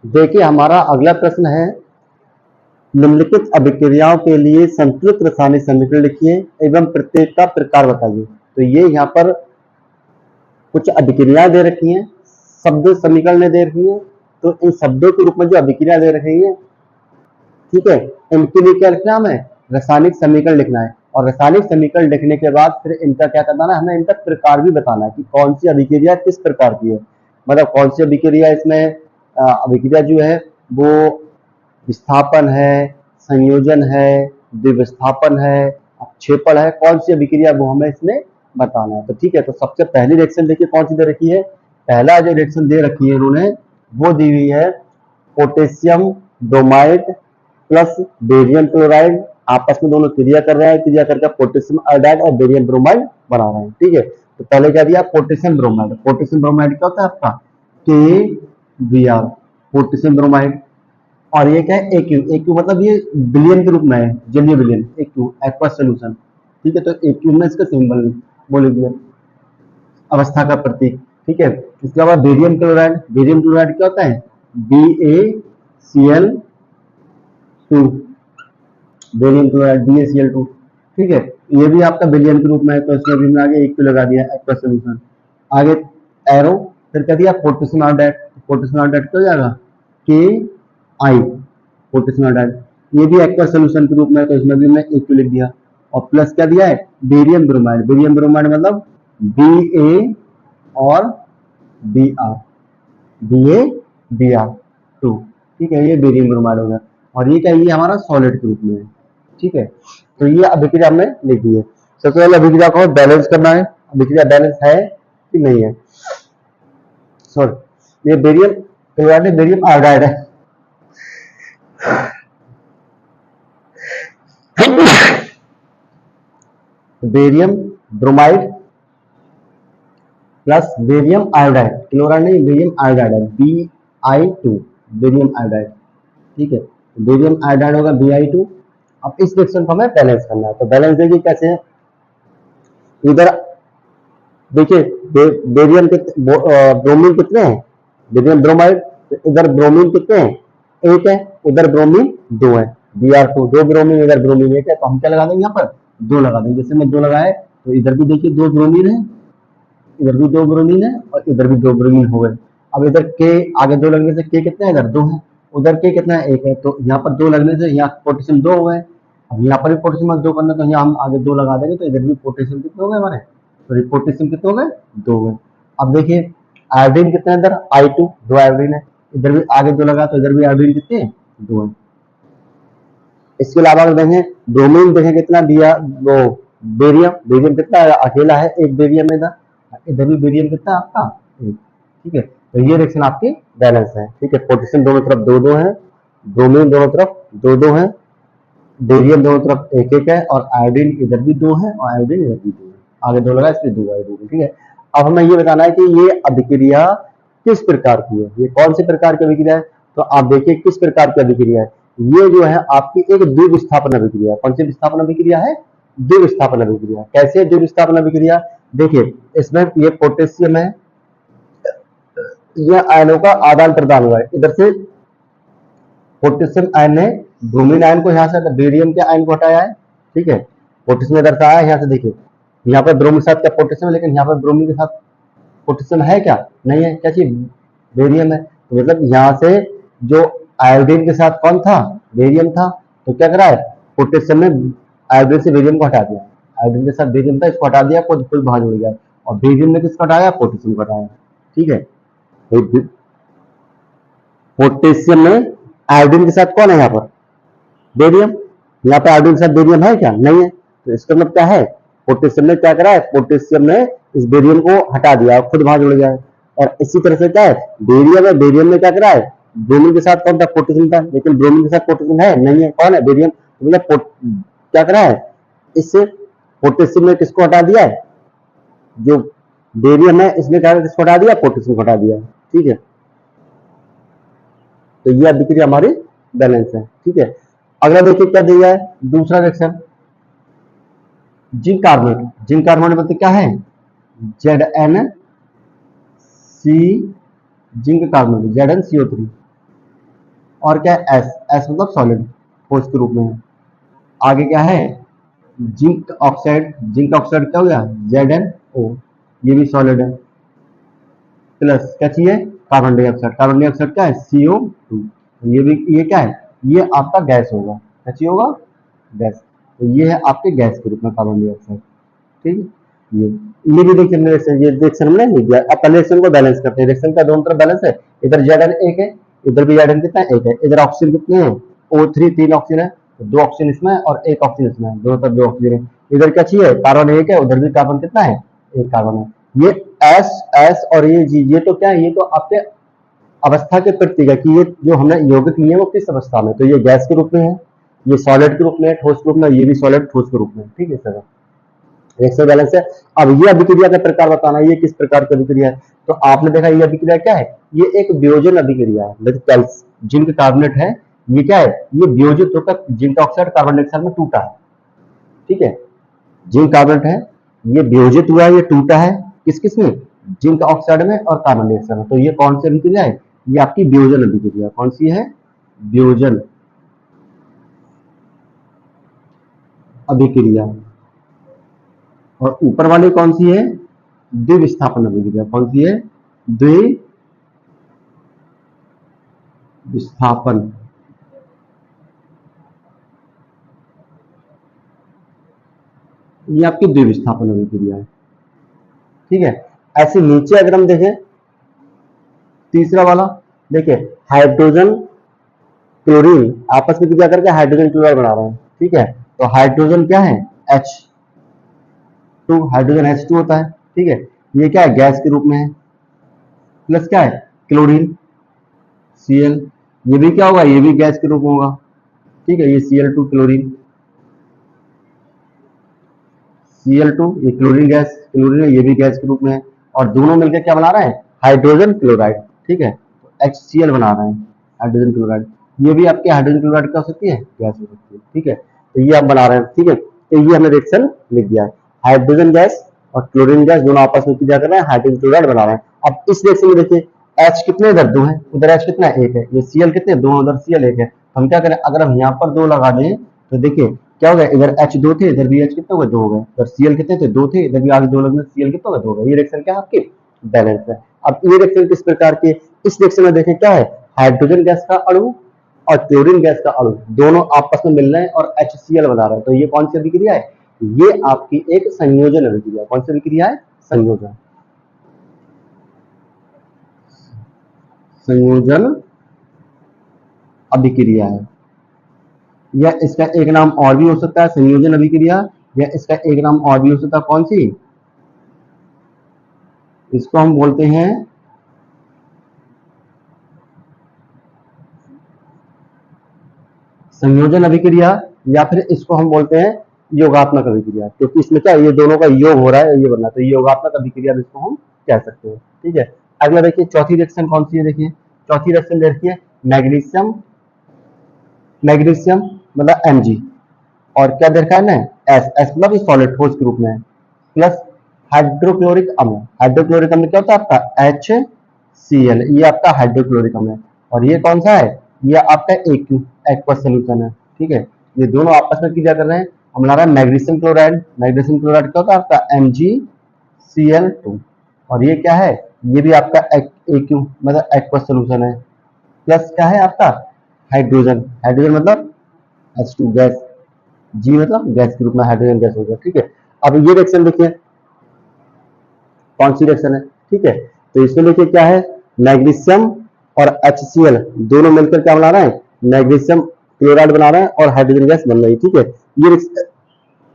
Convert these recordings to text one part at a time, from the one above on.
देखिए हमारा अगला प्रश्न है, निम्नलिखित अभिक्रियाओं के लिए संतुलित रासायनिक समीकरण लिखिए एवं प्रत्येक का प्रकार बताइए। तो ये यहाँ पर कुछ अभिक्रियाएं दे रखी हैं, शब्द समीकरण दे रखी हैं, तो इन शब्दों के रूप में जो अभिक्रिया दे रखी है, ठीक है, इनके लिए क्या लिखना है, हमें रासायनिक समीकरण लिखना है। और रासायनिक समीकरण लिखने के बाद फिर इनका क्या करना है, हमें इनका प्रकार भी बताना है कि कौन सी अभिक्रिया किस प्रकार की है, मतलब कौन सी अभिक्रिया इसमें अभिक्रिया जो है वो विस्थापन है, संयोजन है, द्विविस्थापन है, अपक्षेपण है, कौन सी अभिक्रिया वो हमें इसमें बताना है। तो ठीक है, तो सबसे पहली रिएक्शन देखिए कौन सी दे रखी है, पहला जो रिएक्शन दे रखी है इन्होंने वो दी हुई है potassium bromide plus barium chloride, आपस में दोनों क्रिया कर रहे हैं, क्रिया करके पोटेशियम आयोडाइड और बेरियम ब्रोमाइड बना रहे हैं। ठीक है, तो पहले क्या दिया, पोटेशियम ब्रोमाइड। पोटेशियम ब्रोमाइड क्या होता है आपका KBr, पोटेशियम ब्रोमाइड। और ये क्या है, AQ। AQ मतलब ये विलयन के रूप में है, जलीय विलयन, AQ एक्वस सॉल्यूशन। ठीक है, तो AQ में इसका सिंबल मॉलिक्यूलर अवस्था का प्रतीक। ठीक है, इसके बाद बेरियम क्लोराइड। बेरियम क्लोराइड क्या होता है, BaCl2, बेरियम क्लोराइड BaCl2। ठीक है, ये भी आपका विलयन के रूप में है, तो इसमें भी मैंने आगे AQ लगा दिया, एक्वस सॉल्यूशन। आगे एरो, फिर क्या दिया, पोटेशियम आयोडाइड। पोटेशियम आयोडाइड क्या हो जाएगा, KI, पोटेशियम आयोडाइड। ये भी एक्वस सॉल्यूशन के रूप में है, तो इसमें भी मैं AQ लिख दिया। और प्लस क्या दिया है, बेरियम ब्रोमाइड। बेरियम ब्रोमाइड मतलब Ba और Br, BaBr2। ठीक है, ये बेरियम ब्रोमाइड हो गया। और ये क्या, ये हमारा सॉलिड के रूप में है। ठीक है, तो ये अभिक्रिया हमने लिख दी है। सबसे पहले अभिक्रिया को बैलेंस करना है, अभिक्रिया बैलेंस है कि नहीं है। सॉरी, ये बेरियम क्लोराइड है, बेरियम आयोडाइड है। Barium bromide plus barium iodide, chloride नहीं, बेरियम आयोडाइड है, Bi2, बेरियम आयोडाइड। ठीक है, बेरियम आयोडाइड होगा Bi2। अब इस रिएक्शन को हमें बैलेंस करना है, तो बैलेंस देखिए कैसे है, इधर देखिए बेरियम ब्रोमीन कितने हैं, बेरियम ब्रोमाइड, इधर ब्रोमीन कितने हैं, एक है, उधर ब्रोमीन दो है, Br2, दो ब्रोमीन, इधर ब्रोमीन एक है, तो हम क्या लगा देंगे, यहाँ पर दो लगा देंगे। जैसे मैं दो लगाए, तो इधर भी देखिए दो ब्रोमीन है, इधर भी दो ब्रोमीन है, और इधर भी दो ब्रोमीन हो गए। अब इधर के आगे दो लगने से के कितना है, इधर दो है, उधर के कितना है, एक है, तो यहाँ पर दो लगने से यहाँ पोटेशियम दो हो गए। अब यहाँ पर भी पोटेशियम दो करना, तो यहाँ हम आगे दो लगा देंगे, तो इधर भी पोटेशियम कितने हो गए हमारे, तो पोटेशियम कितने हो गए, दो हो गए। अब देखिए आयोडीन कितना है, इधर I2, दो आयोडीन है, इधर भी आगे दो लगा, तो इधर भी आयोडीन कितने हैं, दो है। इसके अलावा अगर देखें ब्रोमीन, देखें कितना दिया, वो बेरियम, बेरियम कितना है, अकेला है, एक बेरियम है, इधर भी बेरियम कितना है आपका, एक। ठीक है, तो ये रिएक्शन आपकी बैलेंस है। ठीक है, पोटेशियम दोनों तरफ दो दो है, ब्रोमीन दोनों तरफ दो दो है, बेरियम दोनों तरफ एक एक है, और आयोडीन इधर भी दो है और आयोडीन इधर भी दो है, आगे दो लगा, इसमें दो आयोडीन। ठीक है, अब हमें ये बताना है कि ये अभिक्रिया किस प्रकार की है, ये कौन से प्रकार की अभिक्रिया है। तो आप देखिए किस प्रकार की अभिक्रिया है, ये जो है आपकी एक द्विविस्थापन अभिक्रिया। कौन सी विस्थापन अभिक्रिया है, द्विविस्थापन अभिक्रिया। कैसे द्विविस्थापन अभिक्रिया, देखिए इसमें ये पोटेशियम है, यह आयनों का आदान प्रदान हुआ है, इधर से पोटेशियम आयन ने ब्रोमीन आयन को यहाँ से बेरियम के आयन को हटाया है। ठीक है, पोटेशियम इधर से आया, यहाँ से देखिए यहाँ पर ब्रोमीन के साथ क्या पोटेशियम है, लेकिन यहाँ पर ब्रोमीन के साथ पोटेशियम है क्या, नहीं है, क्या चीज, बेरियम है। तो मतलब यहाँ से जो आयोडीन के साथ कौन था, बेरियम था, तो क्या करा है, पोटेशियम ने आयोडीन से बेरियम को हटा दिया, आयोडीन के साथ बेरियम था, इसको हटा दिया, खुद बाहर जुड़ गया, और बेरियम ने किसको हटाया, पोटेशियम को हटाया। ठीक है, पोटेशियम में आयोडीन के साथ कौन है, यहाँ पर बेरियम, यहाँ पे आयोडीन के साथ बेरियम है क्या, नहीं है। तो इसका मतलब क्या है, पोटेशियम ने क्या करा है, पोटेशियम ने इस बेरियम को हटा दिया, खुद वहां जुड़ गया है। और इसी तरह से क्या है, बेरियम है, बेरियम ने क्या करा है, ब्रोमीन के साथ कौन था, पोटेशियम था, लेकिन ब्रोमीन के साथ पोटेशियम है नहीं है, कौन है, बेरियम। तो मतलब क्या करा है, इससे पोटेशियम ने किसको हटा दिया है, जो बेरियम है इसने क्या किसको हटा दिया, पोटेशियम को हटा दिया। ठीक है, तो ये अभिक्रिया हमारी बैलेंस है। ठीक है, अगला देखिए क्या दिया है, दूसरा reaction zinc carbonate. Zinc carbonate मतलब क्या है, ZnC, जिंक कार्बोनेट, ZnCO3। और क्या है एस, एस मतलब सॉलिड ठोस के रूप में है। आगे क्या है जिंक ऑक्साइड, जिंक ऑक्साइड क्या हो गया ZnO, ये भी सॉलिड है। प्लस क्या चाहिए कार्बन डाइऑक्साइड, कार्बन डाइऑक्साइड क्या है CO2, ये भी ये क्या है ये आपका गैस होगा, क्या चाहिए होगा गैस, तो ये है आपके गैस के रूप में कार्बन डाइऑक्साइड। ठीक है ये भी देखिए हमने रिएक्शन, ये रिएक्शन हमने लिख दिया। अब पहले रिएक्शन को बैलेंस करते हैं, रिएक्शन का दोनों तरफ बैलेंस है, इधर Zn एक है, इधर भी Zn कितना है एक है, इधर ऑक्सीजन कितने हैं O3 तीन ऑक्सीजन है, तो दो ऑक्सीजन इसमें है और एक ऑक्सीजन इसमें है, दोनों तरफ दो ऑक्सीजन है। इधर क्या चाहिए कार्बन एक है, उधर भी कार्बन कितना है एक कार्बन है। ये एस एस और ये जी, ये तो क्या है ये तो आपके अवस्था के प्रतीक है कि ये जो हमने यौगिक लिए वो किस अवस्था में, तो ये गैस के रूप में है, ये सॉलिड के रूप में है ठोस के रूप में, ये भी सॉलिड ठोस के रूप में, ठीक है सर रिएक्शन बैलेंस है। अब ये अभिक्रिया का प्रकार बताना है ये किस प्रकार की अभिक्रिया है, तो आपने देखा ये अभिक्रिया क्या है ये एक वियोजन अभिक्रिया है, देखिए जिंक कार्बोनेट है ये क्या है ये वियोजित होकर जिंक ऑक्साइड कार्बन डाइऑक्साइड में टूटा है। ठीक है जिंक कार्बोनेट है ये वियोजित हुआ है, ये टूटा है किस किस में जिंक ऑक्साइड में और कार्बन डाइऑक्साइड में, तो ये कौन सी अभिक्रिया है ये आपकी वियोजन अभिक्रिया, कौन सी है वियोजन अभिक्रिया। और ऊपर वाली कौन सी है द्विविस्थापन अभिक्रिया, कौन सी है द्विविस्थापन। ये आपकी द्विविस्थापन अभिक्रिया है। ठीक है ऐसे नीचे अगर हम देखें तीसरा वाला देखिए हाइड्रोजन क्लोरीन आपस में क्या करके हाइड्रोजन क्लोराइड बना रहे हैं। ठीक है तो हाइड्रोजन क्या है H2, हाइड्रोजन H2 होता है। ठीक है ये क्या है गैस के रूप में है, प्लस क्या है क्लोरीन Cl, ये भी क्या होगा ये भी गैस के रूप में होगा। ठीक है ये Cl2 क्लोरीन, Cl2 ये क्लोरीन गैस, क्लोरीन है ये भी गैस के रूप में है, और दोनों मिलकर क्या बना रहे हैं हाइड्रोजन क्लोराइड। ठीक है तो HCl बना रहे हैं हाइड्रोजन क्लोराइड, ये भी आपके हाइड्रोजन क्लोराइड क्या हो सकती है गैस हो सकती है। ठीक है तो ये आप बना रहे हैं। ठीक है तो ये हमने रिएक्शन लिख दिया है, हाइड्रोजन गैस और क्लोरीन गैस दोनों आपस में क्या कर रहे हैं हाइड्रोजन क्लोराइड बना रहे हैं। अब इस रिएक्शन में देखिए H कितने इधर दो है, उधर H कितना एक है, ये Cl कितने दो, उधर Cl एक है, हम क्या करें अगर हम यहाँ पर दो लगा दें तो देखिए क्या हो गया इधर H दो थे इधर भी H कितने हो गए दो हो गए, इधर Cl कितने थे दो थे इधर भी आगे दो लगे Cl कितने हो गए दो हो गए, ये रिएक्शन क्या है आपकी बैलेंस है। अब ये रिएक्शन किस प्रकार की, इस रिएक्शन में देखें क्या है हाइड्रोजन गैस का अणु और क्लोरीन गैस का अणु दोनों आपस में मिल रहे हैं और HCl बना रहे हैं, तो ये कौन सी अभिक्रिया है ये आपकी एक संयोजन अभिक्रिया, कौन सी अभिक्रिया है संयोजन, संयोजन अभिक्रिया है। या इसका एक नाम और भी हो सकता है संयोजन अभिक्रिया, या इसका एक नाम और भी हो सकता है कौन सी, इसको हम बोलते हैं संयोजन अभिक्रिया, या फिर इसको हम बोलते हैं योगात्मक अभिक्रिया, क्योंकि इसमें क्या ये दोनों का योग हो रहा है ये बनना, तो ये योगात्मक अभिक्रिया इसको हम कह सकते हैं। ठीक है अगला देखिए चौथी रिएक्शन कौन सी है, देखिए चौथी रिएक्शन देखिए मैग्नीशियम, मैग्नीशियम मतलब Mg और क्या देखा है ना एस मतलब सॉलिड ठोस के रूप में है, प्लस हाइड्रोक्लोरिक अम्ल, हाइड्रोक्लोरिक अम्ल क्या होता है आपका HCl, ये आपका हाइड्रोक्लोरिक अम्ल है, और ये कौन सा है ये आपका AQ एक्वस सोल्यूशन है। ठीक है ये दोनों आपस में क्या कर रहे हैं हम बना रहे हैं मैग्नीशियम क्लोराइड, मैग्नीशियम क्लोराइड क्या होता है आपका MgCl2, और ये क्या है ये भी आपका AQ मतलब एक्वस सोल्यूशन है, प्लस क्या है आपका हाइड्रोजन, हाइड्रोजन मतलब H2 गैस, जी मतलब गैस के रूप में हाइड्रोजन गैस हो गया। ठीक है अब ये रिएक्शन देखिए कौन सी रिएक्शन है। ठीक है तो इसमें देखिए क्या है मैग्नीशियम और HCl दोनों मिलकर क्या बना रहे हैं मैग्नीशियम क्लोराइड बना रहे हैं और हाइड्रोजन गैस बन रही है। ठीक है ये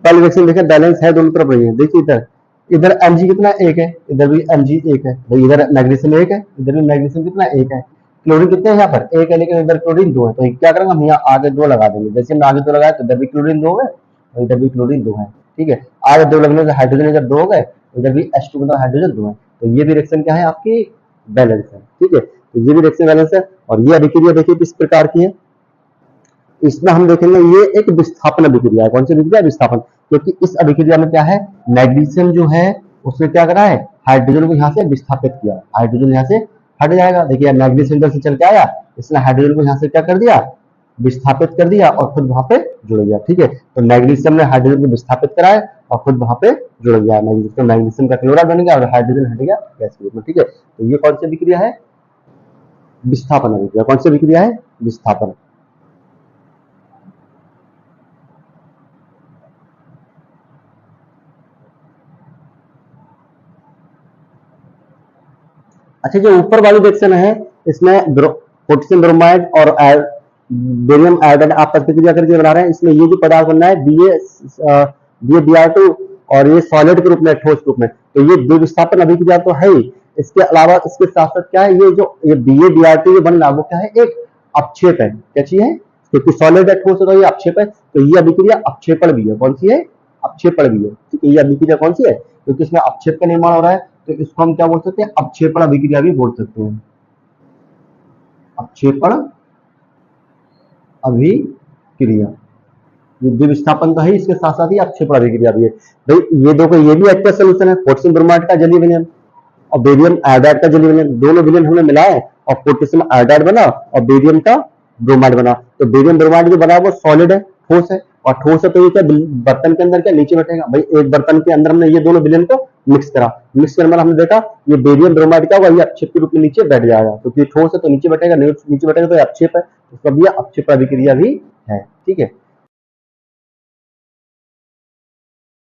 पहले रिएक्शन देखिए बैलेंस है दोनों तरफ रही है, देखिए इधर इधर Mg कितना एक है इधर भी Mg एक है, भाई इधर मैग्नीशियम एक है इधर भी मैग्नीशियम कितना एक है, क्लोरीन कितने हैं यहाँ पर एक है लेकिन इधर क्लोरीन दो है, तो क्या करेंगे हम यहाँ आगे दो लगा देंगे, जैसे हमने आगे दो लगाया तो इधर भी क्लोरीन दो है और इधर भी क्लोरीन दो है। ठीक है आगे दो लगने से हाइड्रोजन इधर दो हो गए, इधर भी H2 मतलब हाइड्रोजन दो है, तो ये भी रिएक्शन क्या है आपकी बैलेंस है। ठीक है तो ये भी रिएक्शन बैलेंस है, और ये अभिक्रिया देखिए किस प्रकार की है, इसमें हम देखेंगे ये एक विस्थापन अभिक्रिया है, कौन सी अभिक्रिया विस्थापन, क्योंकि इस अभिक्रिया में क्या है मैग्नीशियम जो है उसने क्या करा है हाइड्रोजन को यहाँ से विस्थापित किया, हाइड्रोजन यहाँ से हट जाएगा, देखिए मैग्नीशियम इधर से चल के आया इसने हाइड्रोजन को यहाँ से क्या कर दिया, विस्थापित कर दिया और खुद वहां पे जुड़ गया। ठीक है, तो मैग्नीशियम ने हाइड्रोजन को विस्थापित कराया और खुद वहां पे जुड़ गया मैग्नीशियम, तो मैग्नीशियम का क्लोराइड बन गया और हाइड्रोजन हट गया गैस के रूप में। ठीक है, तो ये कौन सी अभिक्रिया है, विस्थापन अभिक्रिया। कौन सी अभिक्रिया है, विस्थापन। अच्छा, जो ऊपर वाली रिएक्शन है इसमें पोटेशियम ब्रोमाइड और बेरियम आयोडाइड आपस में क्रिया करके बना रहे हैं। इसमें ये जो पदार्थ बन रहा है BaBr2 और ये सॉलिड के रूप में, ठोस के रूप में, तो ये दो विस्थापन अभिक्रिया तो है ही। इसके अलावा इसके साथ साथ क्या है, ये BaBr2 जो बन रहा है वो क्या है, एक अपक्षेप है। क्या चीज है, क्योंकि सॉलिड है, ठोस है, तो ये अपक्षेप है, तो ये अभिक्रिया अपक्षेपण भी है। कौन सी है, अपक्षेपण भी है। ठीक है, ये अभिक्रिया कौन सी है, क्योंकि इसमें अपक्षेप का निर्माण हो रहा है, तो इसको हम क्या बोल सकते हैं, अपक्षेपण अभिक्रिया भी बोल सकते हैं। अपक्षेपण अभिक्रिया, ये विस्थापन तो है, इसके साथ साथ ही अपक्षेपण अभिक्रिया भी है। भाई ये दो का ये भी एक्वस सॉल्यूशन है, पोटेशियम ब्रोमाइड का जलीय विलयन और बेरियम आयोडाइड का जलीय विलयन, दोनों विलयन हमने मिलाए और पोटेशियम आयोडाइड बना और बेरियम का ब्रोमाइड बना। तो बेरियम ब्रोमाइड जो बना वो सॉलिड है, ठोस है, और ठोस है तो ये क्या बर्तन के अंदर क्या नीचे बैठेगा। भाई एक बर्तन के अंदर हमने ये दोनों विलयन को मिक्स करा, मिक्स करने हमने देखा ये बेरियम ब्रोमाइड क्या होगा, ये अपक्षेप के रूप में नीचे बैठ जाएगा, क्योंकि ठोस है तो नीचे बैठेगा, नीचे बैठेगा तो ये अपक्षेप है, तो अब ये अपक्षेप अभिक्रिया भी है। ठीक है,